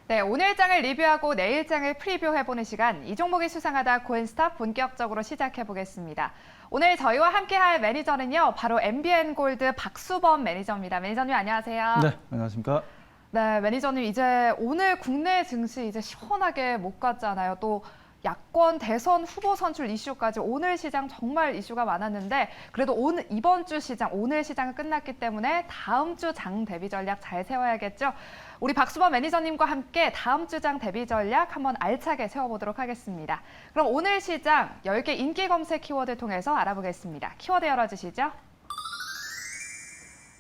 네, 오늘 장을 리뷰하고 내일 장을 프리뷰해보는 시간, 이 종목이 수상하다 코인스탑 본격적으로 시작해보겠습니다. 오늘 저희와 함께할 매니저는요, 바로 MBN골드 박수범 매니저입니다. 매니저님 안녕하세요. 네, 안녕하십니까. 네, 매니저님 이제 오늘 국내 증시 이제 시원하게 못 갔잖아요. 또 야권 대선 후보 선출 이슈까지 오늘 시장 정말 이슈가 많았는데 그래도 이번 주 시장, 오늘 시장은 끝났기 때문에 다음 주 장 대비 전략 잘 세워야겠죠. 우리 박수범 매니저님과 함께 다음 주 장 대비 전략 한번 알차게 세워보도록 하겠습니다. 그럼 오늘 시장 10개 인기 검색 키워드 통해서 알아보겠습니다. 키워드 열어주시죠.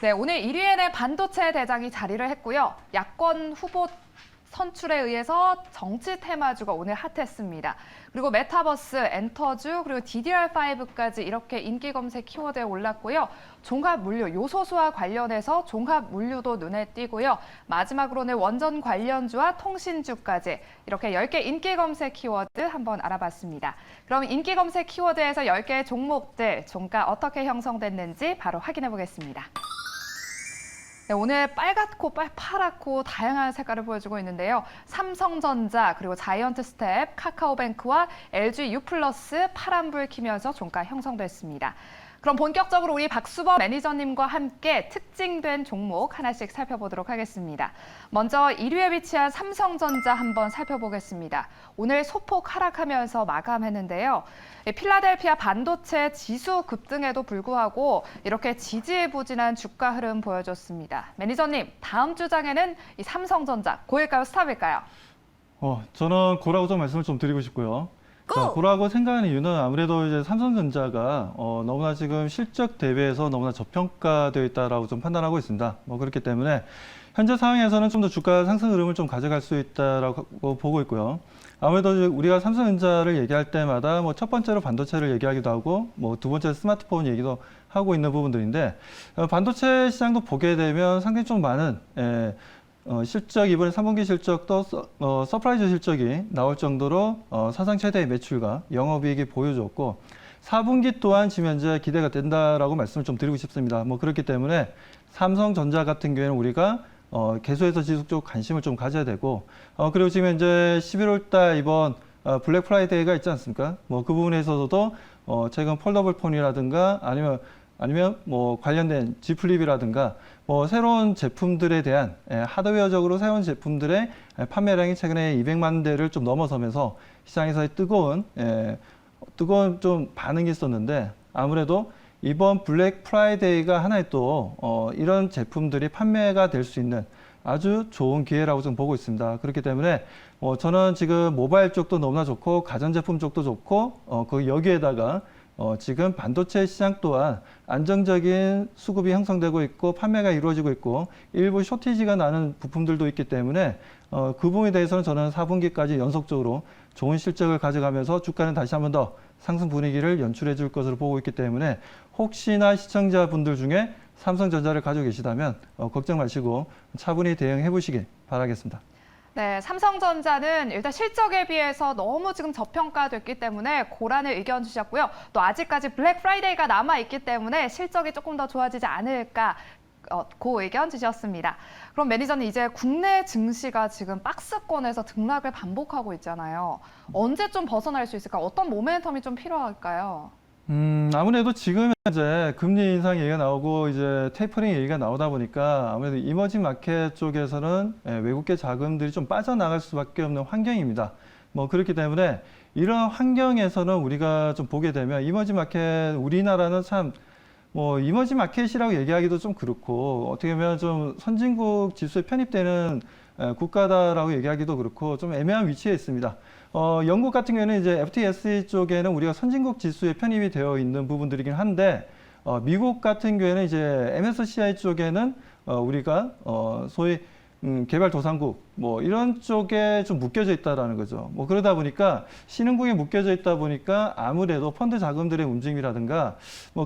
네, 오늘 1위에는 반도체 대장이 자리를 했고요. 야권 후보 선출에 의해서 정치 테마주가 오늘 핫했습니다. 그리고 메타버스, 엔터주, 그리고 DDR5까지 이렇게 인기 검색 키워드에 올랐고요. 종합 물류, 요소수와 관련해서 종합 물류도 눈에 띄고요. 마지막으로는 원전 관련주와 통신주까지 이렇게 10개 인기 검색 키워드 한번 알아봤습니다. 그럼 인기 검색 키워드에서 10개의 종목들, 종가 어떻게 형성됐는지 바로 확인해 보겠습니다. 네, 오늘 빨갛고 파랗고 다양한 색깔을 보여주고 있는데요. 삼성전자, 그리고 자이언트 스텝, 카카오뱅크와 LG U+, 파란불 키면서 종가 형성됐습니다. 그럼 본격적으로 우리 박수범 매니저님과 함께 특징된 종목 하나씩 살펴보도록 하겠습니다. 먼저 1위에 위치한 삼성전자 한번 살펴보겠습니다. 오늘 소폭 하락하면서 마감했는데요. 필라델피아 반도체 지수 급등에도 불구하고 이렇게 지지부진한 주가 흐름 보여줬습니다. 매니저님, 다음 주 장에는 이 삼성전자 고일까요, 스탑일까요? 저는 고라고 좀 말씀을 좀 드리고 싶고요. 자, 고라고 생각하는 이유는 아무래도 이제 삼성전자가 너무나 지금 실적 대비해서 너무나 저평가되어 있다라고 좀 판단하고 있습니다. 그렇기 때문에 현재 상황에서는 좀 더 주가 상승 흐름을 좀 가져갈 수 있다라고 보고 있고요. 아무래도 우리가 삼성전자를 얘기할 때마다 첫 번째로 반도체를 얘기하기도 하고 두 번째 스마트폰 얘기도 하고 있는 부분들인데 반도체 시장도 보게 되면 상당히 좀 많은 실적, 이번에 3분기 실적도 서프라이즈 실적이 나올 정도로 사상 최대의 매출과 영업이익이 보여줬고 4분기 또한 지금 현재 기대가 된다라고 말씀을 좀 드리고 싶습니다. 그렇기 때문에 삼성전자 같은 경우에는 우리가 계속해서 지속적으로 관심을 좀 가져야 되고 그리고 지금 현재 11월 달 이번 블랙 프라이데이가 있지 않습니까? 그 부분에서도 최근 폴더블 폰이라든가 아니면 관련된 G 플립이라든가 새로운 제품들에 대한 하드웨어적으로 새로운 제품들의 판매량이 최근에 200만 대를 좀 넘어서면서 시장에서의 뜨거운 좀 반응이 있었는데 아무래도 이번 블랙 프라이데이가 하나의 또 이런 제품들이 판매가 될 수 있는 아주 좋은 기회라고 좀 보고 있습니다. 그렇기 때문에 저는 지금 모바일 쪽도 너무나 좋고 가전제품 쪽도 좋고 여기에다가 지금 반도체 시장 또한 안정적인 수급이 형성되고 있고 판매가 이루어지고 있고 일부 쇼티지가 나는 부품들도 있기 때문에 그 부분에 대해서는 저는 4분기까지 연속적으로 좋은 실적을 가져가면서 주가는 다시 한 번 더 상승 분위기를 연출해 줄 것으로 보고 있기 때문에 혹시나 시청자분들 중에 삼성전자를 가지고 계시다면 걱정 마시고 차분히 대응해 보시길 바라겠습니다. 네, 삼성전자는 일단 실적에 비해서 너무 지금 저평가됐기 때문에 고라는 의견 주셨고요. 또 아직까지 블랙 프라이데이가 남아있기 때문에 실적이 조금 더 좋아지지 않을까 그 의견 주셨습니다. 그럼 매니저는 이제 국내 증시가 지금 박스권에서 등락을 반복하고 있잖아요. 언제 좀 벗어날 수 있을까? 어떤 모멘텀이 좀 필요할까요? 아무래도 지금 현재 금리 인상 얘기가 나오고 이제 테이퍼링 얘기가 나오다 보니까 아무래도 이머징 마켓 쪽에서는 외국계 자금들이 좀 빠져나갈 수밖에 없는 환경입니다. 그렇기 때문에 이런 환경에서는 우리가 좀 보게 되면 이머징 마켓, 우리나라는 참 이머징 마켓이라고 얘기하기도 좀 그렇고 어떻게 보면 좀 선진국 지수에 편입되는 국가다라고 얘기하기도 그렇고 좀 애매한 위치에 있습니다. 영국 같은 경우에는 이제 FTSE 쪽에는 우리가 선진국 지수에 편입이 되어 있는 부분들이긴 한데 미국 같은 경우에는 이제 MSCI 쪽에는 우리가 소위 개발도상국 이런 쪽에 좀 묶여져 있다라는 거죠. 그러다 보니까 신흥국에 묶여져 있다 보니까 아무래도 펀드 자금들의 움직임이라든가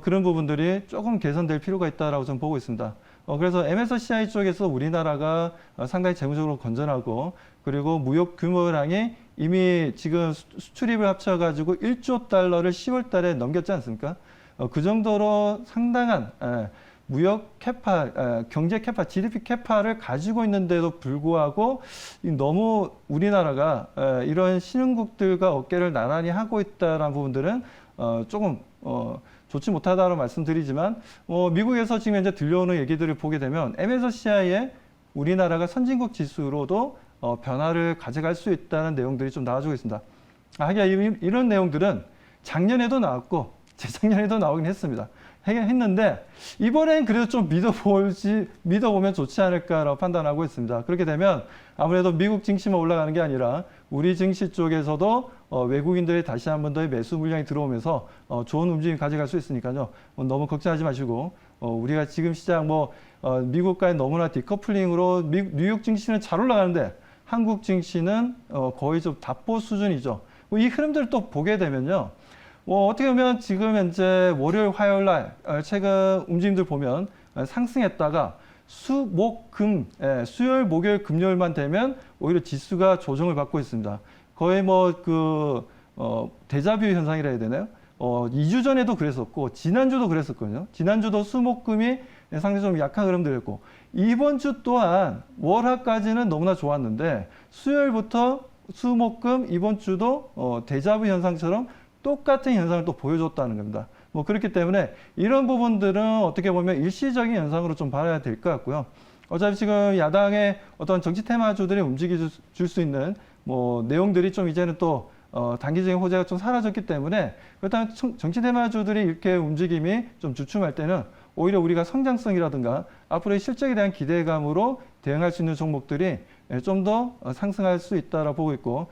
그런 부분들이 조금 개선될 필요가 있다라고 저는 보고 있습니다. 그래서 MSCI 쪽에서 우리나라가 상당히 재무적으로 건전하고 그리고 무역 규모량이 이미 지금 수출입을 합쳐가지고 1조 달러를 10월 달에 넘겼지 않습니까? 그 정도로 상당한 무역 캐파, 경제 캐파, GDP 캐파를 가지고 있는데도 불구하고 너무 우리나라가 이런 신흥국들과 어깨를 나란히 하고 있다는 부분들은 조금 좋지 못하다고 말씀드리지만 미국에서 지금 현재 들려오는 얘기들을 보게 되면 MSCI의 우리나라가 선진국 지수로도 변화를 가져갈 수 있다는 내용들이 좀 나와주고 있습니다. 하긴 이런 내용들은 작년에도 나왔고 재작년에도 나오긴 했습니다. 했는데 이번엔 그래도 좀 믿어보면 좋지 않을까라고 판단하고 있습니다. 그렇게 되면 아무래도 미국 증시만 올라가는 게 아니라 우리 증시 쪽에서도 외국인들이 다시 한 번 더 매수 물량이 들어오면서 좋은 움직임 가져갈 수 있으니까요. 너무 걱정하지 마시고 우리가 지금 시장 미국과의 너무나 디커플링으로 뉴욕 증시는 잘 올라가는데 한국 증시는 거의 좀 답보 수준이죠. 이 흐름들을 또 보게 되면요. 어떻게 보면 지금 현재 월요일, 화요일 날 최근 움직임들 보면 상승했다가 수요일, 목요일, 금요일만 되면 오히려 지수가 조정을 받고 있습니다. 거의 데자뷰 현상이라 해야 되나요? 2주 전에도 그랬었고, 지난주도 그랬었거든요. 지난주도 수목금이 상당히 좀 약한 흐름들이었고, 이번 주 또한 월화까지는 너무나 좋았는데, 수요일부터 수목금 이번 주도 데자뷰 현상처럼 똑같은 현상을 또 보여줬다는 겁니다. 그렇기 때문에 이런 부분들은 어떻게 보면 일시적인 현상으로 좀 봐야 될 것 같고요. 어차피 지금 야당의 어떤 정치 테마주들이 움직여줄 수 있는 내용들이 좀 이제는 또 단기적인 호재가 좀 사라졌기 때문에 그렇다면 정치 테마주들이 이렇게 움직임이 좀 주춤할 때는 오히려 우리가 성장성이라든가 앞으로의 실적에 대한 기대감으로 대응할 수 있는 종목들이 좀 더 상승할 수 있다라고 보고 있고,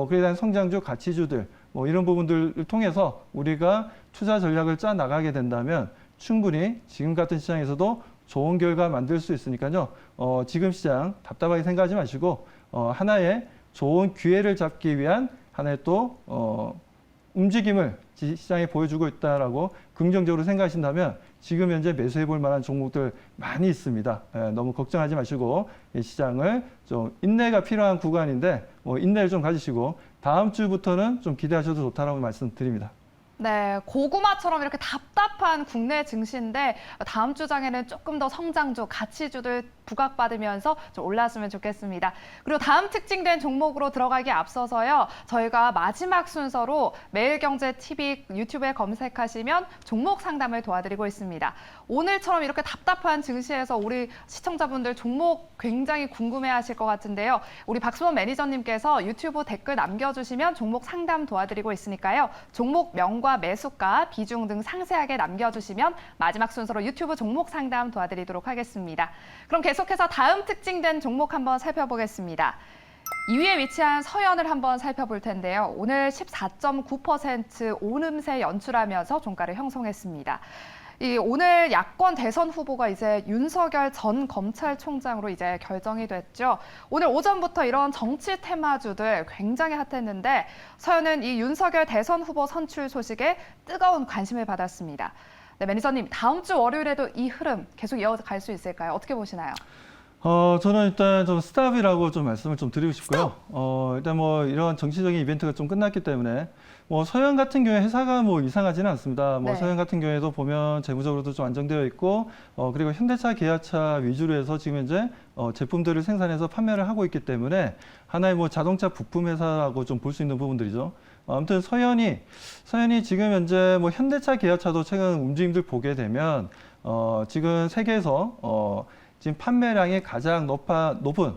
그에 대한 성장주, 가치주들, 이런 부분들을 통해서 우리가 투자 전략을 짜 나가게 된다면 충분히 지금 같은 시장에서도 좋은 결과 만들 수 있으니까요. 지금 시장 답답하게 생각하지 마시고, 하나의 좋은 기회를 잡기 위한 하나의 또, 움직임을 시장에 보여주고 있다라고 긍정적으로 생각하신다면 지금 현재 매수해 볼 만한 종목들 많이 있습니다. 너무 걱정하지 마시고 시장을 좀 인내가 필요한 구간인데 인내를 좀 가지시고 다음 주부터는 좀 기대하셔도 좋다라고 말씀드립니다. 네, 고구마처럼 이렇게 답답한 국내 증시인데 다음 주 장에는 조금 더 성장주, 가치주들 부각받으면서 좀 올랐으면 좋겠습니다. 그리고 다음 특징된 종목으로 들어가기에 앞서서요. 저희가 마지막 순서로 매일경제TV 유튜브에 검색하시면 종목 상담을 도와드리고 있습니다. 오늘처럼 이렇게 답답한 증시에서 우리 시청자분들 종목 굉장히 궁금해하실 것 같은데요. 우리 박수원 매니저님께서 유튜브 댓글 남겨주시면 종목 상담 도와드리고 있으니까요. 종목 명과 매수가, 비중 등 상세하게 남겨주시면 마지막 순서로 유튜브 종목 상담 도와드리도록 하겠습니다. 그럼 계속해서 다음 특징된 종목 한번 살펴보겠습니다. 2위에 위치한 서현을 한번 살펴볼 텐데요. 오늘 14.9% 오름세 연출하면서 종가를 형성했습니다. 오늘 야권 대선 후보가 이제 윤석열 전 검찰총장으로 이제 결정이 됐죠. 오늘 오전부터 이런 정치 테마주들 굉장히 핫했는데 서현은 이 윤석열 대선 후보 선출 소식에 뜨거운 관심을 받았습니다. 네, 매니저님, 다음 주 월요일에도 이 흐름 계속 이어갈 수 있을까요? 어떻게 보시나요? 저는 일단 좀 스탑이라고 좀 말씀을 좀 드리고 싶고요. 일단 이런 정치적인 이벤트가 좀 끝났기 때문에 서현 같은 경우에 회사가 이상하지는 않습니다. 네. 서현 같은 경우에도 보면 재무적으로도 좀 안정되어 있고, 그리고 현대차, 기아차 위주로 해서 지금 현재 제품들을 생산해서 판매를 하고 있기 때문에 하나의 자동차 부품 회사라고 좀 볼 수 있는 부분들이죠. 아무튼 서현이 지금 현재 현대차, 기아차도 최근 움직임들 보게 되면 지금 세계에서 지금 판매량이 가장 높은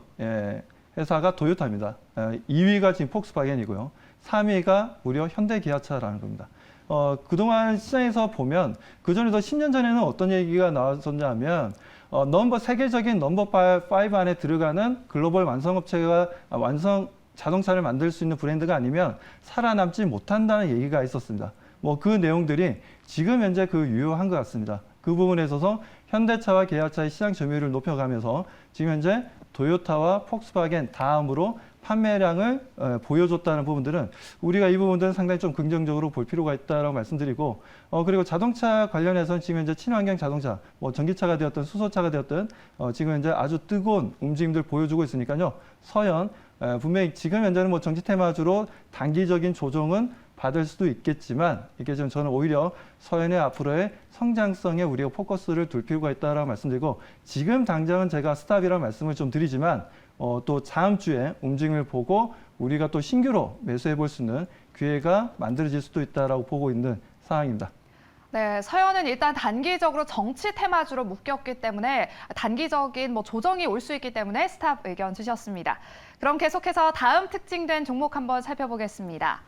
회사가 도요타입니다. 2위가 지금 폭스바겐이고요. 3위가 무려 현대기아차라는 겁니다. 그동안 시장에서 보면 그전에도 10년 전에는 어떤 얘기가 나왔었냐면 세계적인 넘버 5 안에 들어가는 글로벌 완성업체가 자동차를 만들 수 있는 브랜드가 아니면 살아남지 못한다는 얘기가 있었습니다. 그 내용들이 지금 현재 유효한 것 같습니다. 그 부분에 있어서 현대차와 기아차의 시장 점유율을 높여가면서 지금 현재 도요타와 폭스바겐 다음으로 판매량을 보여줬다는 부분들은 우리가 이 부분들은 상당히 좀 긍정적으로 볼 필요가 있다고 말씀드리고, 그리고 자동차 관련해서는 지금 현재 친환경 자동차, 전기차가 되었든 수소차가 되었든 지금 현재 아주 뜨거운 움직임들 보여주고 있으니까요. 서현 분명히 지금 현재는 뭐 정치 테마주로 단기적인 조정은 받을 수도 있겠지만 이게 좀 저는 오히려 서현의 앞으로의 성장성에 우리가 포커스를 둘 필요가 있다라고 말씀드리고 지금 당장은 제가 스탑이라는 말씀을 좀 드리지만 또 다음 주에 움직임을 보고 우리가 또 신규로 매수해 볼 수 있는 기회가 만들어질 수도 있다라고 보고 있는 상황입니다. 네, 서현은 일단 단기적으로 정치 테마주로 묶였기 때문에 단기적인 뭐 조정이 올 수 있기 때문에 스탑 의견 주셨습니다. 그럼 계속해서 다음 특징된 종목 한번 살펴보겠습니다.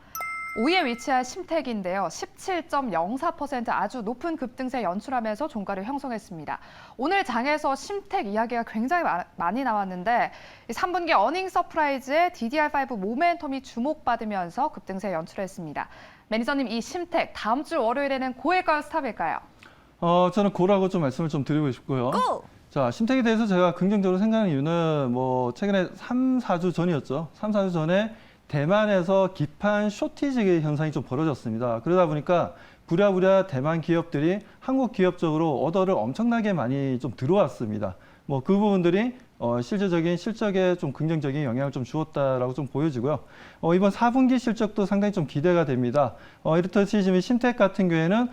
5위에 위치한 심택인데요. 17.04% 아주 높은 급등세 연출하면서 종가를 형성했습니다. 오늘 장에서 심택 이야기가 굉장히 많이 나왔는데 3분기 어닝 서프라이즈에 DDR5 모멘텀이 주목받으면서 급등세 연출했습니다. 매니저님, 이 심택 다음 주 월요일에는 고일까요, 스탑일까요? 저는 고라고 좀 말씀을 좀 드리고 싶고요. 자, 심택에 대해서 제가 긍정적으로 생각하는 이유는 뭐 최근에 3, 4주 전이었죠. 3, 4주 전에 대만에서 기판 쇼티지 현상이 좀 벌어졌습니다. 그러다 보니까 부랴부랴 대만 기업들이 한국 기업 쪽으로 오더를 엄청나게 많이 좀 들어왔습니다. 뭐 그 부분들이 실질적인 실적에 좀 긍정적인 영향을 좀 주었다라고 좀 보여지고요. 이번 4분기 실적도 상당히 좀 기대가 됩니다. 이렇듯이 지금 심택 같은 경우에는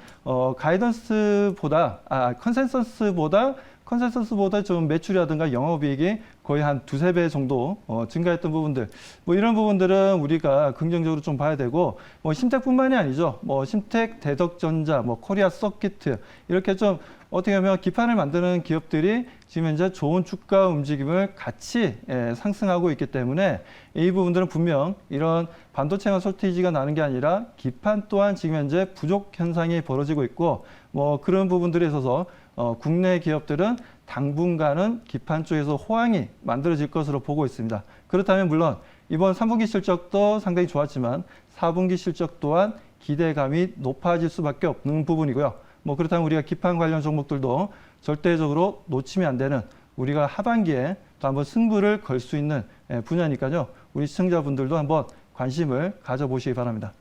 컨센서스보다 좀 매출이라든가 영업이익이 거의 한 두세 배 정도 증가했던 부분들, 뭐 이런 부분들은 우리가 긍정적으로 좀 봐야 되고, 뭐 심택뿐만이 아니죠. 뭐 심택, 대덕전자, 뭐 코리아 서키트 이렇게 좀 어떻게 보면 기판을 만드는 기업들이 지금 현재 좋은 주가 움직임을 같이 상승하고 있기 때문에 이 부분들은 분명 이런 반도체만 쇼티지가 나는 게 아니라 기판 또한 지금 현재 부족 현상이 벌어지고 있고, 뭐 그런 부분들에 있어서 국내 기업들은 당분간은 기판 쪽에서 호황이 만들어질 것으로 보고 있습니다. 그렇다면 물론 이번 3분기 실적도 상당히 좋았지만 4분기 실적 또한 기대감이 높아질 수밖에 없는 부분이고요. 뭐 그렇다면 우리가 기판 관련 종목들도 절대적으로 놓치면 안 되는, 우리가 하반기에 또 한번 승부를 걸 수 있는 분야니까요. 우리 시청자분들도 한번 관심을 가져보시기 바랍니다.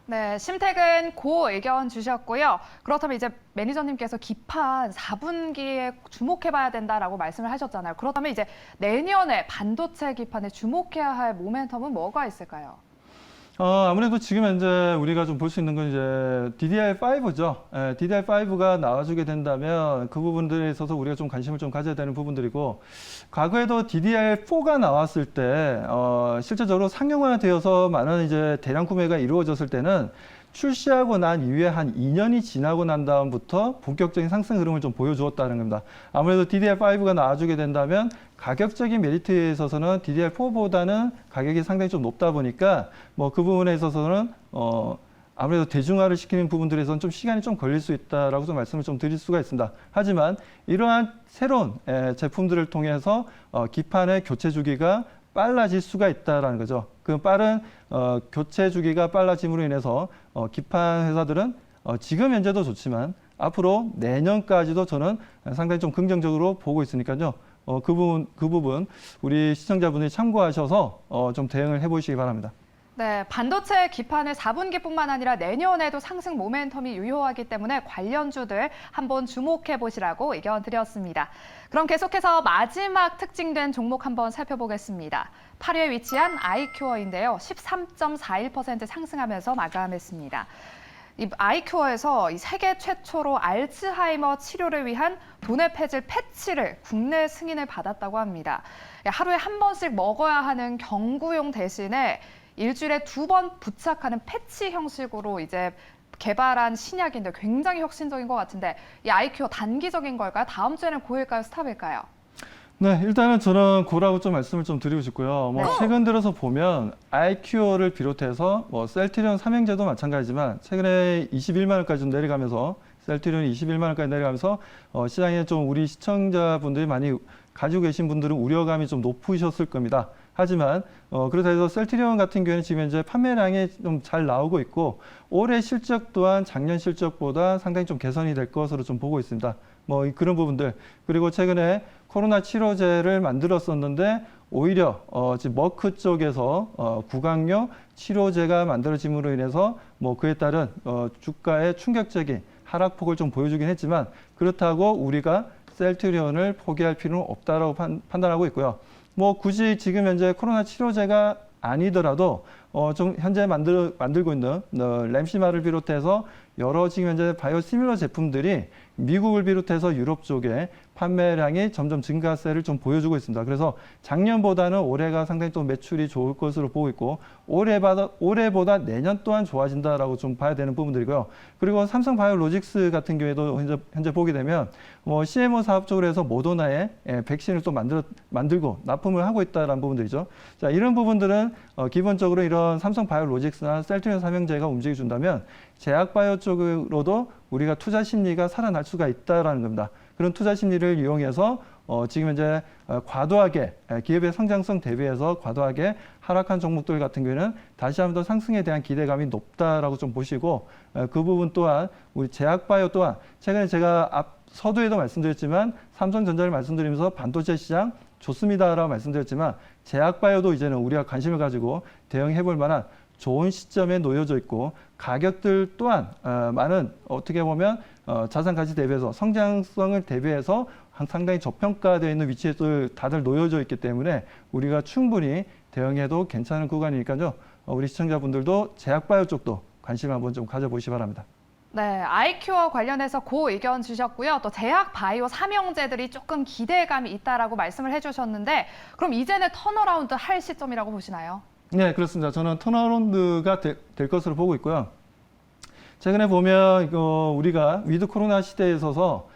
네, 심택은 고 의견 주셨고요. 그렇다면 이제 매니저님께서 기판 4분기에 주목해봐야 된다라고 말씀을 하셨잖아요. 그렇다면 이제 내년에 반도체 기판에 주목해야 할 모멘텀은 뭐가 있을까요? 아무래도 지금 현재 우리가 좀 볼 수 있는 건 이제 DDR5죠. DDR5가 나와주게 된다면 그 부분들에 있어서 우리가 좀 관심을 좀 가져야 되는 부분들이고, 과거에도 DDR4가 나왔을 때, 실제적으로 상용화되어서 많은 이제 대량 구매가 이루어졌을 때는 출시하고 난 이후에 한 2년이 지나고 난 다음부터 본격적인 상승 흐름을 좀 보여주었다는 겁니다. 아무래도 DDR5가 나와주게 된다면 가격적인 메리트에 있어서는 DDR4보다는 가격이 상당히 좀 높다 보니까 뭐 그 부분에 있어서는 아무래도 대중화를 시키는 부분들에서는 좀 시간이 좀 걸릴 수 있다라고 좀 말씀을 좀 드릴 수가 있습니다. 하지만 이러한 새로운 제품들을 통해서 기판의 교체 주기가 빨라질 수가 있다라는 거죠. 그 빠른 교체 주기가 빨라짐으로 인해서 기판 회사들은 지금 현재도 좋지만 앞으로 내년까지도 저는 상당히 좀 긍정적으로 보고 있으니까요. 그 부분 우리 시청자분들이 참고하셔서 좀 대응을 해보시기 바랍니다. 네, 반도체 기판의 4분기뿐만 아니라 내년에도 상승 모멘텀이 유효하기 때문에 관련주들 한번 주목해 보시라고 의견 드렸습니다. 그럼 계속해서 마지막 특징된 종목 한번 살펴보겠습니다. 8위에 위치한 아이큐어인데요. 13.41% 상승하면서 마감했습니다. 이 아이큐어에서 이 세계 최초로 알츠하이머 치료를 위한 도내 폐질 패치를 국내 승인을 받았다고 합니다. 하루에 한 번씩 먹어야 하는 경구용 대신에 일주일에 2번 부착하는 패치 형식으로 이제 개발한 신약인데 굉장히 혁신적인 것 같은데, 이 아이큐어 단기적인 걸까요? 다음 주에는 고일까요? 스탑일까요? 네, 일단은 저는 고라고 좀 말씀을 좀 드리고 싶고요. 뭐 최근 들어서 보면 아이큐어를 비롯해서 뭐 셀트리온 삼형제도 마찬가지지만 최근에 21만 원까지 좀 내려가면서, 셀트리온이 21만 원까지 내려가면서 시장에 좀 우리 시청자분들이 많이 가지고 계신 분들은 우려감이 좀 높으셨을 겁니다. 하지만 그렇다 해서 셀트리온 같은 경우에는 지금 현재 판매량이 좀 잘 나오고 있고, 올해 실적 또한 작년 실적보다 상당히 좀 개선이 될 것으로 좀 보고 있습니다. 뭐 그런 부분들, 그리고 최근에 코로나 치료제를 만들었었는데 오히려 지금 머크 쪽에서 구강용 치료제가 만들어짐으로 인해서 뭐 그에 따른 주가의 충격적인 하락폭을 좀 보여주긴 했지만, 그렇다고 우리가 셀트리온을 포기할 필요는 없다라고 판단하고 있고요. 뭐 굳이 지금 현재 코로나 치료제가 아니더라도 좀 현재 만들고 있는 램시마를 비롯해서 여러 지금 현재 바이오 시밀러 제품들이 미국을 비롯해서 유럽 쪽에 판매량이 점점 증가세를 좀 보여주고 있습니다. 그래서 작년보다는 올해가 상당히 또 매출이 좋을 것으로 보고 있고 올해보다 내년 또한 좋아진다라고 좀 봐야 되는 부분들이고요. 그리고 삼성바이오로직스 같은 경우에도 현재 보게 되면 뭐 CMO 사업 쪽으로 해서 모더나의 백신을 또 만들고 납품을 하고 있다라는 부분들이죠. 자, 이런 부분들은 기본적으로 이런 삼성바이오로직스나 셀트리온 삼형제가 움직여준다면 제약바이오 쪽으로도 우리가 투자 심리가 살아날 수가 있다라는 겁니다. 그런 투자 심리를 이용해서 지금 현재 과도하게 기업의 성장성 대비해서 과도하게 하락한 종목들 같은 경우에는 다시 한번 더 상승에 대한 기대감이 높다라고 좀 보시고 그 부분 또한 우리 제약바이오 또한 최근에 제가 앞 서두에도 말씀드렸지만 삼성전자를 말씀드리면서 반도체 시장 좋습니다라고 말씀드렸지만 제약바이오도 이제는 우리가 관심을 가지고 대응해 볼 만한 좋은 시점에 놓여져 있고 가격들 또한 많은 어떻게 보면 자산 가치 대비해서 성장성을 대비해서 상당히 저평가되어 있는 위치에 다들 놓여져 있기 때문에 우리가 충분히 대응해도 괜찮은 구간이니까요. 우리 시청자분들도 제약바이오 쪽도 관심을 한번 좀 가져보시기 바랍니다. 네, 아이큐어 관련해서 고 의견 주셨고요. 또 제약 바이오 삼형제들이 조금 기대감이 있다라고 말씀을 해주셨는데 그럼 이제는 턴어라운드 할 시점이라고 보시나요? 네, 그렇습니다. 저는 턴어라운드가 될 것으로 보고 있고요. 최근에 보면 우리가 위드 코로나 시대에 있어서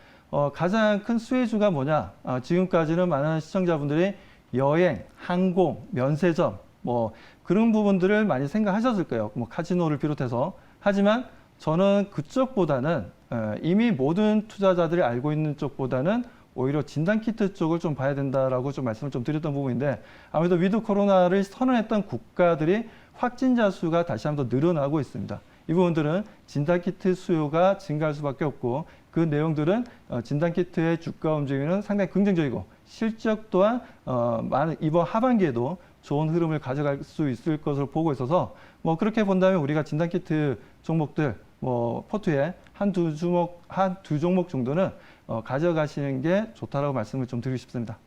가장 큰 수혜주가 뭐냐? 지금까지는 많은 시청자분들이 여행, 항공, 면세점 뭐 그런 부분들을 많이 생각하셨을 거예요. 뭐 카지노를 비롯해서. 하지만 저는 그쪽보다는 이미 모든 투자자들이 알고 있는 쪽보다는 오히려 진단키트 쪽을 좀 봐야 된다라고 좀 말씀을 좀 드렸던 부분인데 아무래도 위드 코로나를 선언했던 국가들이 확진자 수가 다시 한번 더 늘어나고 있습니다. 이 부분들은 진단키트 수요가 증가할 수밖에 없고 그 내용들은 진단키트의 주가 움직임은 상당히 긍정적이고 실적 또한 이번 하반기에도 좋은 흐름을 가져갈 수 있을 것으로 보고 있어서 뭐 그렇게 본다면 우리가 진단키트 종목들 뭐 포트에 한두 종목 정도는 가져가시는 게 좋다라고 말씀을 좀 드리고 싶습니다.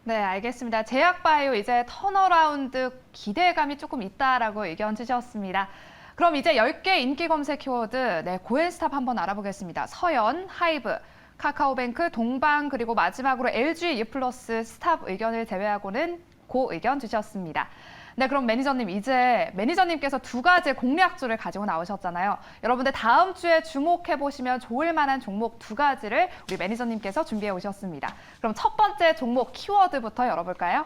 네, 알겠습니다. 제약바이오 이제 턴어라운드 기대감이 조금 있다라고 의견 주셨습니다. 그럼 이제 10개 인기 검색 키워드 고엔스탑 한번 알아보겠습니다. 서연, 하이브, 카카오뱅크, 동방 그리고 마지막으로 LG U+, 스탑 의견을 제외하고는 고 의견 주셨습니다. 네, 그럼 매니저님 이제 매니저님께서 두 가지 공략주를 가지고 나오셨잖아요. 여러분들 다음 주에 주목해 보시면 좋을 만한 종목 두 가지를 우리 매니저님께서 준비해 오셨습니다. 그럼 첫 번째 종목 키워드부터 열어볼까요?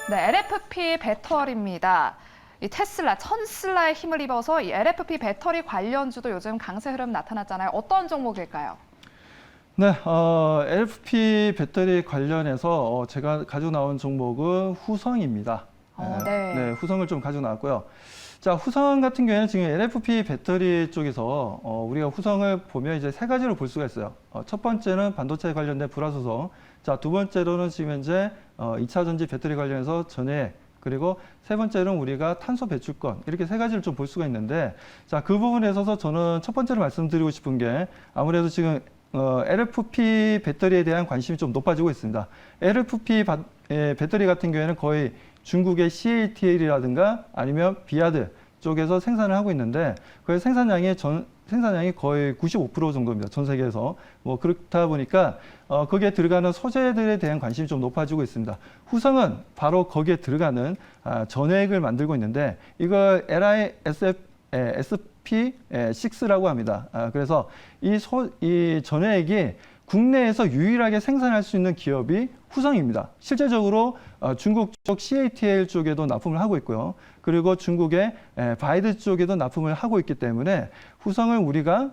네, LFP 배터리입니다. 이 테슬라, 천슬라의 힘을 입어서 이 LFP 배터리 관련주도 요즘 강세 흐름 나타났잖아요. 어떤 종목일까요? 네, LFP 배터리 관련해서 제가 가지고 나온 종목은 후성입니다. 네, 후성을 좀 가지고 나왔고요. 자, 후성 같은 경우에는 지금 LFP 배터리 쪽에서 우리가 후성을 보면 이제 세 가지로 볼 수가 있어요. 첫 번째는 반도체 관련된 불화소성. 자, 두 번째로는 지금 현재 2차 전지 배터리 관련해서 전해 그리고 세 번째는 우리가 탄소 배출권 이렇게 세 가지를 좀 볼 수가 있는데 자, 그 부분에 있어서 저는 첫 번째로 말씀드리고 싶은 게 아무래도 지금 LFP 배터리에 대한 관심이 좀 높아지고 있습니다. LFP 배터리 같은 경우에는 거의 중국의 CATL이라든가 아니면 비아드 쪽에서 생산을 하고 있는데 그 생산량이 거의 95% 정도입니다. 전 세계에서. 뭐 그렇다 보니까 거기에 들어가는 소재들에 대한 관심이 좀 높아지고 있습니다. 후성은 바로 거기에 들어가는 전해액을 만들고 있는데 이걸 LiSP6라고 합니다. 그래서 이 전해액이 국내에서 유일하게 생산할 수 있는 기업이 후성입니다. 실제적으로 중국 쪽 CATL 쪽에도 납품을 하고 있고요. 그리고 중국의 바이드 쪽에도 납품을 하고 있기 때문에 후성을 우리가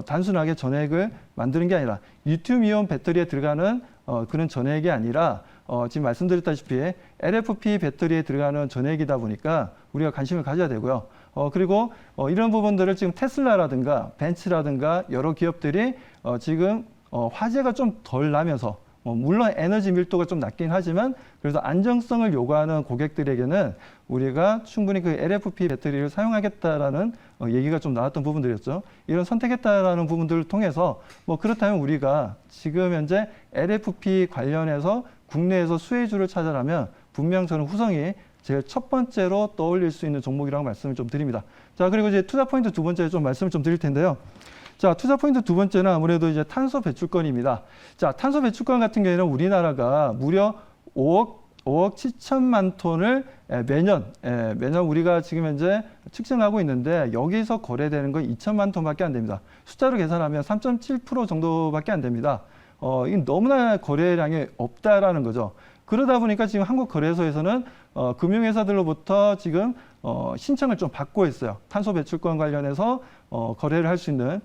단순하게 전해액을 만드는 게 아니라 리튬이온 배터리에 들어가는 그런 전해액이 아니라 지금 말씀드렸다시피 LFP 배터리에 들어가는 전해액이다 보니까 우리가 관심을 가져야 되고요. 그리고 이런 부분들을 지금 테슬라라든가 벤츠라든가 여러 기업들이 지금 화재가 좀 덜 나면서 물론 에너지 밀도가 좀 낮긴 하지만 그래서 안정성을 요구하는 고객들에게는 우리가 충분히 그 LFP 배터리를 사용하겠다라는 얘기가 좀 나왔던 부분들이었죠. 이런 선택했다라는 부분들을 통해서 그렇다면 우리가 지금 현재 LFP 관련해서 국내에서 수혜주를 찾아라면 분명 저는 후성이 제일 첫 번째로 떠올릴 수 있는 종목이라고 말씀을 좀 드립니다. 자, 그리고 이제 투자 포인트 두 번째 좀 말씀을 좀 드릴 텐데요. 자, 투자 포인트 두 번째는 아무래도 이제 탄소 배출권입니다. 자, 탄소 배출권 같은 경우에는 우리나라가 무려 5억 7천만 톤을 매년 우리가 지금 현재 측정하고 있는데 여기서 거래되는 건 2천만 톤밖에 안 됩니다. 숫자로 계산하면 3.7% 정도밖에 안 됩니다. 이 너무나 거래량이 없다라는 거죠. 그러다 보니까 지금 한국거래소에서는 금융회사들로부터 지금 신청을 좀 받고 있어요. 탄소 배출권 관련해서 거래를 할 수 있는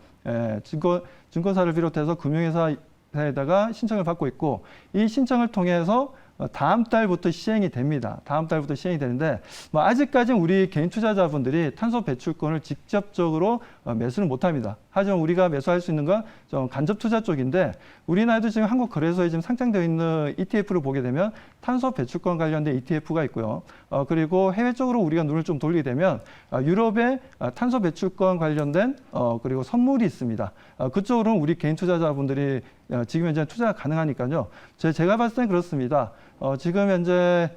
증권사를 비롯해서 금융회사에다가 신청을 받고 있고 이 신청을 통해서 다음 달부터 시행이 됩니다. 다음 달부터 시행이 되는데 아직까지는 우리 개인 투자자분들이 탄소 배출권을 직접적으로 매수를 못합니다. 하지만 우리가 매수할 수 있는 건 좀 간접 투자 쪽인데 우리나라도 지금 한국거래소에 지금 상장되어 있는 ETF를 보게 되면 탄소 배출권 관련된 ETF가 있고요. 그리고 해외 쪽으로 우리가 눈을 좀 돌리게 되면 유럽의 탄소 배출권 관련된 그리고 선물이 있습니다. 그쪽으로는 우리 개인 투자자분들이 지금 현재 투자가 가능하니까요. 제가 봤을 땐 그렇습니다. 지금 현재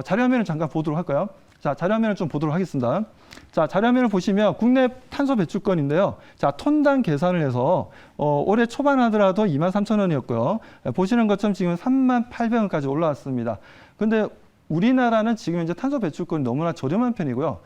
자료화면을 잠깐 보도록 할까요? 자, 자료화면을 좀 보도록 하겠습니다. 자, 자료화면을 보시면 국내 탄소 배출권인데요. 자, 톤당 계산을 해서 올해 초반 하더라도 23,000원이었고요. 보시는 것처럼 지금 38,800원까지 올라왔습니다. 근데 우리나라는 지금 현재 탄소 배출권이 너무나 저렴한 편이고요.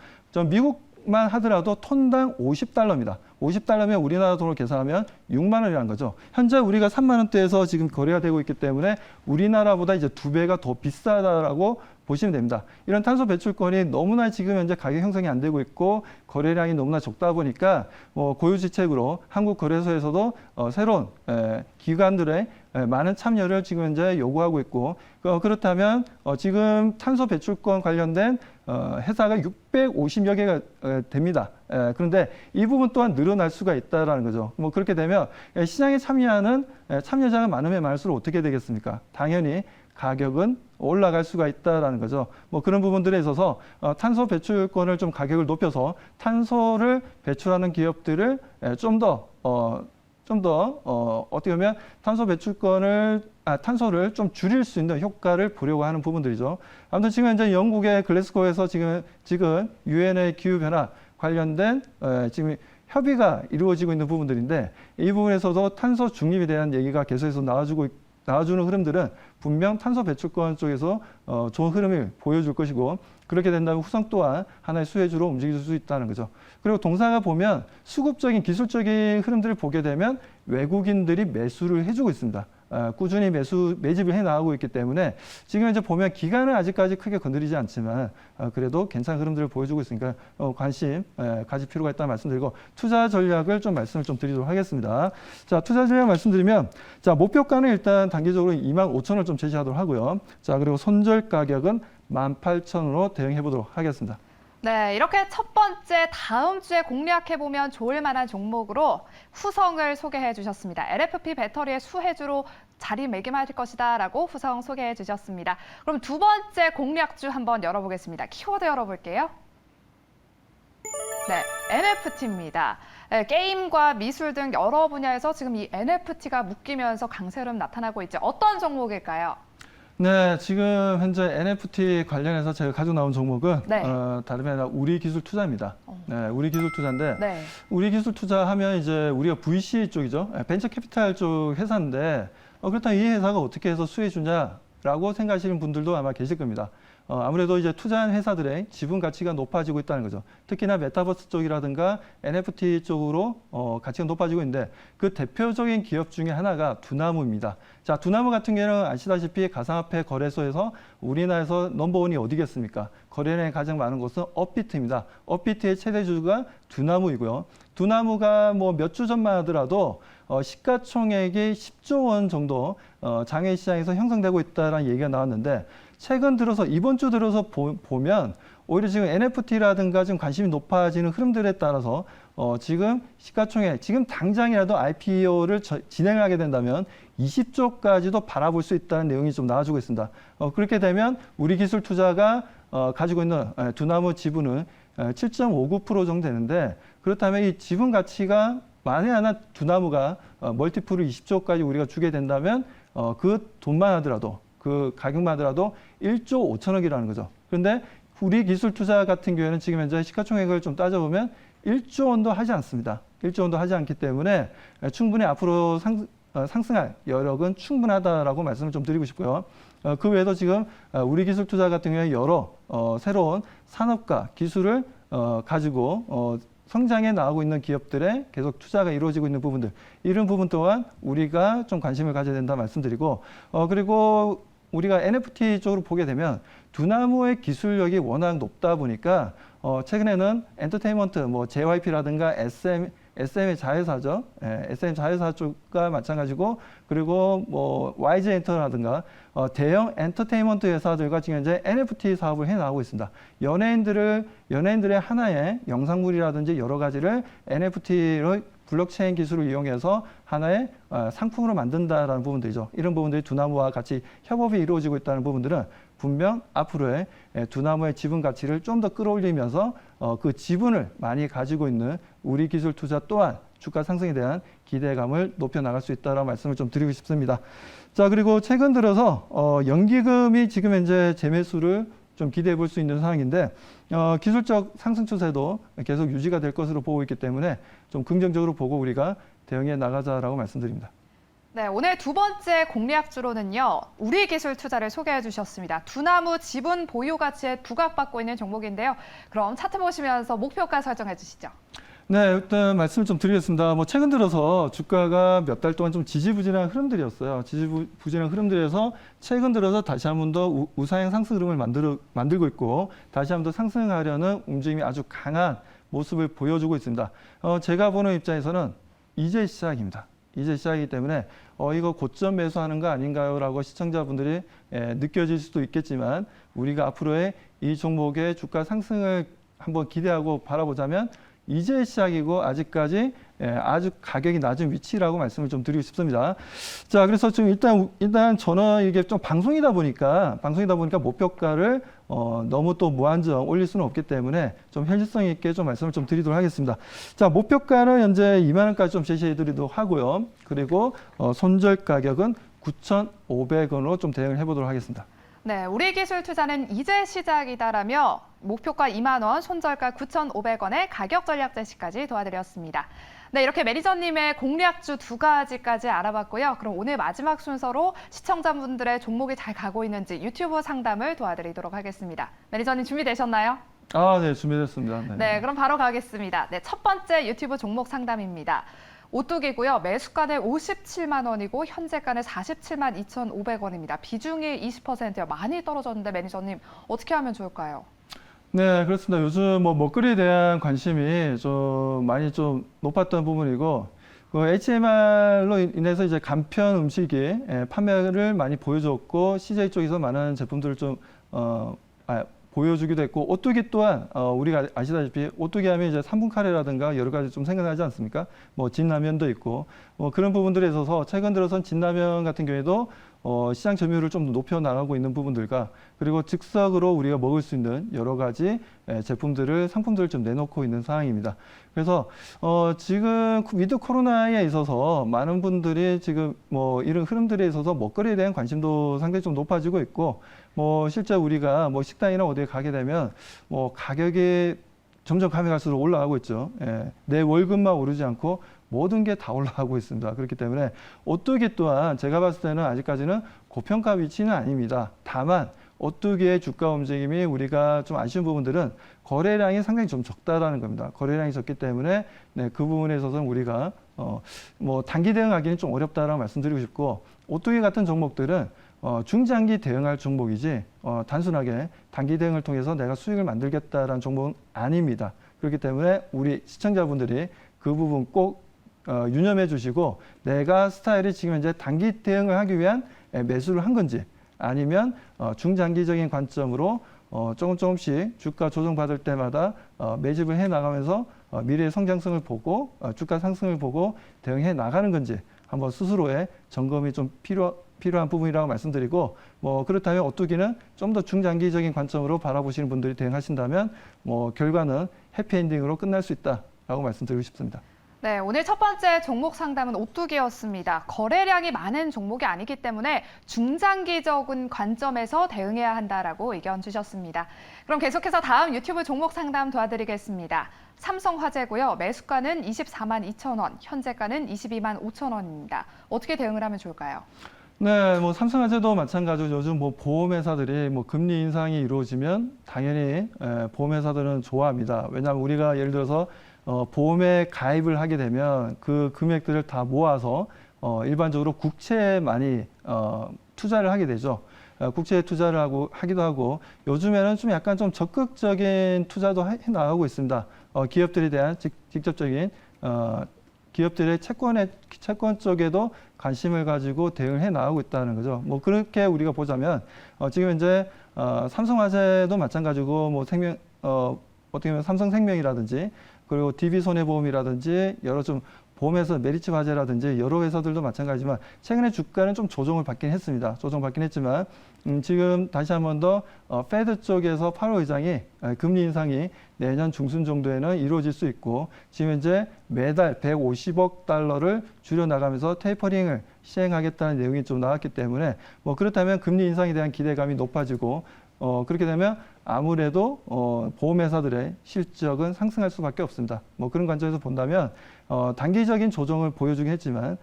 미국만 하더라도 톤당 50달러입니다. 50달러면 우리나라 돈으로 계산하면 6만 원이라는 거죠. 현재 우리가 3만 원대에서 지금 거래가 되고 있기 때문에 우리나라보다 이제 2배가 더 비싸다라고 보시면 됩니다. 이런 탄소 배출권이 너무나 지금 현재 가격 형성이 안 되고 있고 거래량이 너무나 적다 보니까 고유지책으로 한국거래소에서도 새로운 기관들의 많은 참여를 지금 현재 요구하고 있고 그렇다면 지금 탄소 배출권 관련된 회사가 650여 개가 됩니다. 그런데 이 부분 또한 늘어날 수가 있다라는 거죠. 그렇게 되면 시장에 참여하는 참여자가 많으면 많을수록 어떻게 되겠습니까? 당연히 가격은 올라갈 수가 있다라는 거죠. 그런 부분들에 있어서 탄소 배출권을 좀 가격을 높여서 탄소를 배출하는 기업들을 어떻게 보면 탄소 배출권을 탄소를 좀 줄일 수 있는 효과를 보려고 하는 부분들이죠. 아무튼 지금 현재 영국의 글래스고에서 지금 유엔의 기후 변화 관련된 지금 협의가 이루어지고 있는 부분들인데 이 부분에서도 탄소 중립에 대한 얘기가 계속해서 나와주는 흐름들은 분명 탄소 배출권 쪽에서 좋은 흐름을 보여줄 것이고 그렇게 된다면 후성 또한 하나의 수혜주로 움직일 수 있다는 거죠. 그리고 동사가 보면 수급적인 기술적인 흐름들을 보게 되면 외국인들이 매수를 해주고 있습니다. 꾸준히 매집을 해나가고 있기 때문에 지금 이제 보면 기간은 아직까지 크게 건드리지 않지만 그래도 괜찮은 흐름들을 보여주고 있으니까 관심 가질 필요가 있다는 말씀드리고 투자 전략을 좀 말씀을 좀 드리도록 하겠습니다. 자, 투자 전략 말씀드리면 자, 목표가는 일단 단기적으로 25,000원 좀 제시하도록 하고요. 자, 그리고 손절 가격은 18,000원으로 대응해 보도록 하겠습니다. 네, 이렇게 첫 번째 다음 주에 공략해보면 좋을 만한 종목으로 후성을 소개해 주셨습니다. LFP 배터리의 수혜주로 자리매김할 것이다 라고 후성 소개해 주셨습니다. 그럼 두 번째 공략주 한번 열어보겠습니다. 키워드 열어볼게요. 네, NFT입니다. 네, 게임과 미술 등 여러 분야에서 지금 이 NFT가 묶이면서 강세름 나타나고 있죠. 어떤 종목일까요? 네, 지금 현재 NFT 관련해서 제가 가지고 나온 종목은 네. 다름이 아니라 우리기술투자입니다. 네, 우리기술투자인데 네. 우리기술투자하면 이제 우리가 VC 쪽이죠. 벤처 캐피탈 쪽 회사인데 그렇다면 이 회사가 어떻게 해서 수혜 주냐라고 생각하시는 분들도 아마 계실 겁니다. 아무래도 이제 투자한 회사들의 지분 가치가 높아지고 있다는 거죠. 특히나 메타버스 쪽이라든가 NFT 쪽으로 가치가 높아지고 있는데 그 대표적인 기업 중에 하나가 두나무입니다. 자, 두나무 같은 경우는 아시다시피 가상화폐 거래소에서 우리나라에서 넘버원이 어디겠습니까? 거래량이 가장 많은 곳은 업비트입니다. 업비트의 최대 주주가 두나무이고요. 두나무가 몇 주 전만 하더라도 시가총액이 10조 원 정도 장외 시장에서 형성되고 있다는 얘기가 나왔는데 최근 들어서 이번 주 들어서 보면 오히려 지금 NFT라든가 좀 관심이 높아지는 흐름들에 따라서 지금 시가총액 지금 당장이라도 IPO를 진행하게 된다면 20조까지도 바라볼 수 있다는 내용이 좀 나와주고 있습니다. 그렇게 되면 우리기술투자가 가지고 있는 두나무 지분은 7.59% 정도 되는데 그렇다면 이 지분 가치가 만에 하나 두나무가 멀티플을 20조까지 우리가 주게 된다면 그 돈만 하더라도 그 가격만으로도 1조 5천억이라는 거죠. 그런데 우리 기술 투자 같은 경우에는 지금 현재 시가총액을 좀 따져보면 1조 원도 하지 않습니다. 1조 원도 하지 않기 때문에 충분히 앞으로 상승할 여력은 충분하다라고 말씀을 좀 드리고 싶고요. 그 외에도 지금 우리 기술 투자 같은 경우에 여러 새로운 산업과 기술을 가지고 성장해 나가고 있는 기업들에 계속 투자가 이루어지고 있는 부분들, 이런 부분 또한 우리가 좀 관심을 가져야 된다 말씀드리고, 그리고 우리가 NFT 쪽으로 보게 되면 두나무의 기술력이 워낙 높다 보니까 최근에는 엔터테인먼트, 뭐 JYP라든가 SM의 자회사죠. SM 자회사 쪽과 마찬가지고, 그리고 뭐 YG 엔터라든가 대형 엔터테인먼트 회사들과 지금 현재 NFT 사업을 해 나가고 있습니다. 연예인들의 하나의 영상물이라든지 여러 가지를 NFT로 블록체인 기술을 이용해서 하나의 상품으로 만든다라는 부분들이죠. 이런 부분들이 두나무와 같이 협업이 이루어지고 있다는 부분들은 분명 앞으로의 두나무의 지분 가치를 좀 더 끌어올리면서 그 지분을 많이 가지고 있는 우리 기술 투자 또한 주가 상승에 대한 기대감을 높여 나갈 수 있다라는 말씀을 좀 드리고 싶습니다. 자, 그리고 최근 들어서 연기금이 지금 현재 재매수를 좀 기대해 볼 수 있는 상황인데 기술적 상승 추세도 계속 유지가 될 것으로 보고 있기 때문에 좀 긍정적으로 보고 우리가 대응해 나가자라고 말씀드립니다. 네, 오늘 두 번째 공략주로는요, 우리 기술 투자를 소개해 주셨습니다. 두나무 지분 보유 가치에 부각받고 있는 종목인데요. 그럼 차트 보시면서 목표가 설정해 주시죠. 네, 일단 말씀을 좀 드리겠습니다. 뭐 최근 들어서 주가가 몇 달 동안 좀 지지부진한 흐름들이었어요. 지지부진한 흐름들에서 최근 들어서 다시 한 번 더 우상향 상승 흐름을 만들고 있고, 다시 한 번 더 상승하려는 움직임이 아주 강한 모습을 보여주고 있습니다. 제가 보는 입장에서는 이제 시작입니다. 이제 시작이기 때문에 이거 고점 매수하는 거 아닌가요? 라고 시청자분들이 느껴질 수도 있겠지만, 우리가 앞으로의 이 종목의 주가 상승을 한번 기대하고 바라보자면 이제 시작이고 아직까지 아주 가격이 낮은 위치라고 말씀을 좀 드리고 싶습니다. 자, 그래서 좀 일단 저는 이게 좀 방송이다 보니까 목표가를 너무 또 무한정 올릴 수는 없기 때문에 좀 현실성 있게 좀 말씀을 좀 드리도록 하겠습니다. 자, 목표가는 현재 2만 원까지 좀 제시해 드리도록 하고요. 그리고 손절 가격은 9,500원으로 좀 대응을 해보도록 하겠습니다. 네, 우리 기술 투자는 이제 시작이다라며 목표가 2만 원, 손절가 9,500원의 가격 전략 제시까지 도와드렸습니다. 네, 이렇게 매니저님의 공략주 두 가지까지 알아봤고요. 그럼 오늘 마지막 순서로 시청자분들의 종목이 잘 가고 있는지 유튜브 상담을 도와드리도록 하겠습니다. 매니저님 준비되셨나요? 아, 네, 준비됐습니다. 네, 그럼 바로 가겠습니다. 네, 첫 번째 유튜브 종목 상담입니다. 오뚜기고요. 매수가는 57만 원이고 현재가는 47만 2,500원입니다. 비중이 20%요. 많이 떨어졌는데 매니저님 어떻게 하면 좋을까요? 네, 그렇습니다. 요즘 뭐 먹거리에 대한 관심이 좀 많이 좀 높았던 부분이고, 그 HMR로 인해서 이제 간편 음식이 판매를 많이 보여줬고, CJ 쪽에서 많은 제품들을 좀 보여주기도 했고, 오뚜기 또한 우리가 아시다시피 오뚜기 하면 이제 3분 카레라든가 여러 가지 좀 생각나지 않습니까? 뭐 진라면도 있고 그런 부분들에 있어서 최근 들어선 진라면 같은 경우에도 시장 점유율을 좀 높여 나가고 있는 부분들과, 그리고 즉석으로 우리가 먹을 수 있는 여러 가지 상품들을 좀 내놓고 있는 상황입니다. 그래서 지금 위드 코로나에 있어서 많은 분들이 지금 뭐 이런 흐름들에 있어서 먹거리에 대한 관심도 상당히 좀 높아지고 있고, 뭐 실제 우리가 뭐 식당이나 어디에 가게 되면 뭐 가격이 점점 가면 갈수록 올라가고 있죠. 내 월급만 오르지 않고 모든 게 다 올라가고 있습니다. 그렇기 때문에 오뚜기 또한 제가 봤을 때는 아직까지는 고평가 위치는 아닙니다. 다만 오뚜기의 주가 움직임이 우리가 좀 아쉬운 부분들은 거래량이 상당히 좀 적다라는 겁니다. 거래량이 적기 때문에 그 부분에 있어서는 우리가 뭐 단기 대응하기는 좀 어렵다라고 말씀드리고 싶고, 오뚜기 같은 종목들은 중장기 대응할 종목이지 단순하게 단기 대응을 통해서 내가 수익을 만들겠다라는 종목은 아닙니다. 그렇기 때문에 우리 시청자분들이 그 부분 꼭 유념해 주시고, 내가 스타일이 지금 현재 단기 대응을 하기 위한 매수를 한 건지, 아니면 중장기적인 관점으로 조금씩 주가 조정받을 때마다 매집을 해 나가면서 미래의 성장성을 보고 주가 상승을 보고 대응해 나가는 건지 한번 스스로의 점검이 좀 필요한 부분이라고 말씀드리고, 뭐 그렇다면 오뚜기는 좀 더 중장기적인 관점으로 바라보시는 분들이 대응하신다면 뭐 결과는 해피엔딩으로 끝날 수 있다라고 말씀드리고 싶습니다. 네, 오늘 첫 번째 종목 상담은 오뚜기였습니다. 거래량이 많은 종목이 아니기 때문에 중장기적인 관점에서 대응해야 한다라고 의견 주셨습니다. 그럼 계속해서 다음 유튜브 종목 상담 도와드리겠습니다. 삼성화재고요. 매수가는 24만 2천 원, 현재가는 22만 5천 원입니다. 어떻게 대응을 하면 좋을까요? 네, 뭐 삼성화재도 마찬가지로 요즘 뭐 보험회사들이 뭐 금리 인상이 이루어지면 당연히 보험회사들은 좋아합니다. 왜냐하면 우리가 예를 들어서 보험에 가입을 하게 되면 그 금액들을 다 모아서 일반적으로 국채에 많이 투자를 하게 되죠. 국채에 투자를 하기도 하고 요즘에는 좀 약간 좀 적극적인 투자도 해 나가고 있습니다. 기업들에 대한 직접적인 기업들의 채권 쪽에도 관심을 가지고 대응을 해 나가고 있다는 거죠. 뭐 그렇게 우리가 보자면 지금 현재 삼성화재도 마찬가지고 뭐 어떻게 보면 삼성생명이라든지 그리고 DB손해보험이라든지 여러 좀 보험회사 메리츠화재라든지 여러 회사들도 마찬가지지만 최근에 주가는 좀 조정을 받긴 했습니다. 조정받긴 했지만 지금 다시 한 번 더 페드 쪽에서 8월 의장이 금리 인상이 내년 중순 정도에는 이루어질 수 있고 지금 현재 매달 150억 달러를 줄여나가면서 테이퍼링을 시행하겠다는 내용이 좀 나왔기 때문에 뭐 그렇다면 금리 인상에 대한 기대감이 높아지고 그렇게 되면 아무래도 보험회사들의 실적은 상승할 수밖에 없습니다. 뭐 그런 관점에서 본다면 단기적인 조정을 보여주긴 했지만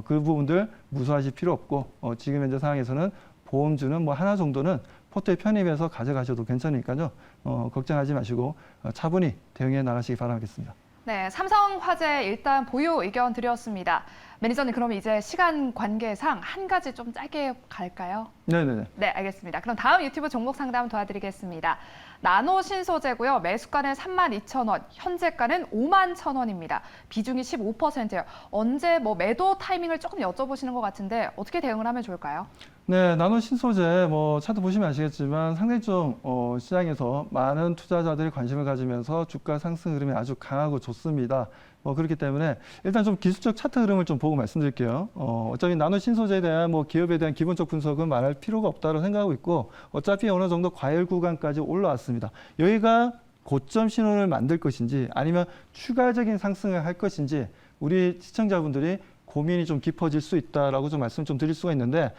그 부분들 무서워하실 필요 없고 지금 현재 상황에서는 보험주는 뭐 하나 정도는 포트에 편입해서 가져가셔도 괜찮으니까요. 걱정하지 마시고 차분히 대응해 나가시기 바라겠습니다. 네, 삼성화재 일단 보유 의견 드렸습니다. 매니저님, 그럼 이제 시간 관계상 한 가지 좀 짧게 갈까요? 네네네. 네, 알겠습니다. 그럼 다음 유튜브 종목 상담 도와드리겠습니다. 나노신소재고요. 매수가는 32,000원, 현재가는 51,000원입니다. 비중이 15%예요. 언제 뭐 매도 타이밍을 조금 여쭤보시는 것 같은데 어떻게 대응을 하면 좋을까요? 네, 나노신소재 뭐 차트 보시면 아시겠지만 상당히 좀 시장에서 많은 투자자들이 관심을 가지면서 주가 상승 흐름이 아주 강하고 좋습니다. 그렇기 때문에 일단 좀 기술적 차트 흐름을 좀 보고 말씀드릴게요. 어차피 나노신소재에 대한 뭐 기업에 대한 기본적 분석은 말할 필요가 없다고 생각하고 있고 어차피 어느 정도 과열 구간까지 올라왔습니다. 여기가 고점 신호를 만들 것인지 아니면 추가적인 상승을 할 것인지 우리 시청자분들이 고민이 좀 깊어질 수 있다라고 좀 말씀 좀 드릴 수가 있는데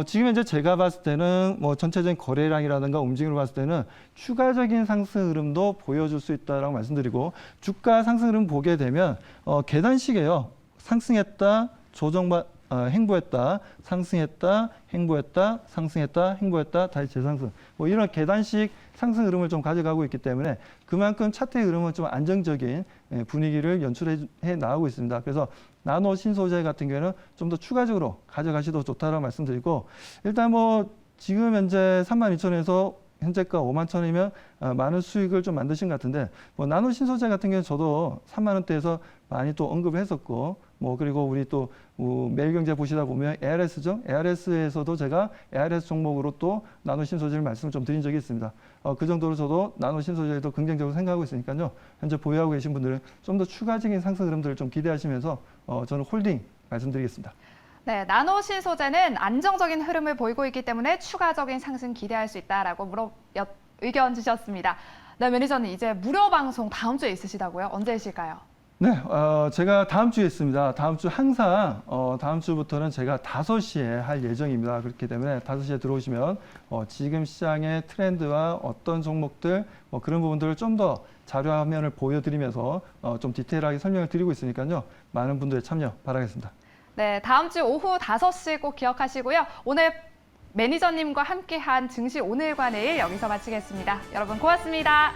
지금 현재 제가 봤을 때는 뭐 전체적인 거래량이라든가 움직임을 봤을 때는 추가적인 상승 흐름도 보여줄 수 있다라고 말씀드리고 주가 상승 흐름 보게 되면 계단식이에요. 상승했다, 행보했다, 상승했다, 행보했다, 상승했다, 행보했다, 다시 재상승. 뭐 이런 계단식 상승 흐름을 좀 가져가고 있기 때문에 그만큼 차트의 흐름은 좀 안정적인 분위기를 연출해 나가고 있습니다. 그래서 나노 신소재 같은 경우에는 좀 더 추가적으로 가져가셔도 좋다라고 말씀드리고 일단 뭐 지금 현재 32,000원에서 현재가 51,000원이면 많은 수익을 좀 만드신 것 같은데 뭐 나노 신소재 같은 경우는 저도 3만 원대에서 많이 또 언급을 했었고 뭐 그리고 우리 또 매일경제 보시다 보면 ARS죠. ARS에서도 제가 ARS 종목으로 또 나노 신소재를 말씀을 좀 드린 적이 있습니다. 그 정도로 저도 나노 신소재도 긍정적으로 생각하고 있으니까요. 현재 보유하고 계신 분들은 좀 더 추가적인 상승 흐름들을 좀 기대하시면서 저는 홀딩 말씀드리겠습니다. 네, 나노신소재는 안정적인 흐름을 보이고 있기 때문에 추가적인 상승 기대할 수 있다라고 의견 주셨습니다. 네, 매니저님 이제 무료 방송 다음 주에 있으시다고요? 언제이실까요? 네, 제가 다음 주에 있습니다. 다음 주 항상 다음 주부터는 제가 5시에 할 예정입니다. 그렇기 때문에 5시에 들어오시면 지금 시장의 트렌드와 어떤 종목들 그런 부분들을 좀 더 자료 화면을 보여드리면서 좀 디테일하게 설명을 드리고 있으니까요. 많은 분들의 참여 바라겠습니다. 네, 다음 주 오후 5시 꼭 기억하시고요. 오늘 매니저님과 함께한 증시 오늘과 내일 여기서 마치겠습니다. 여러분 고맙습니다.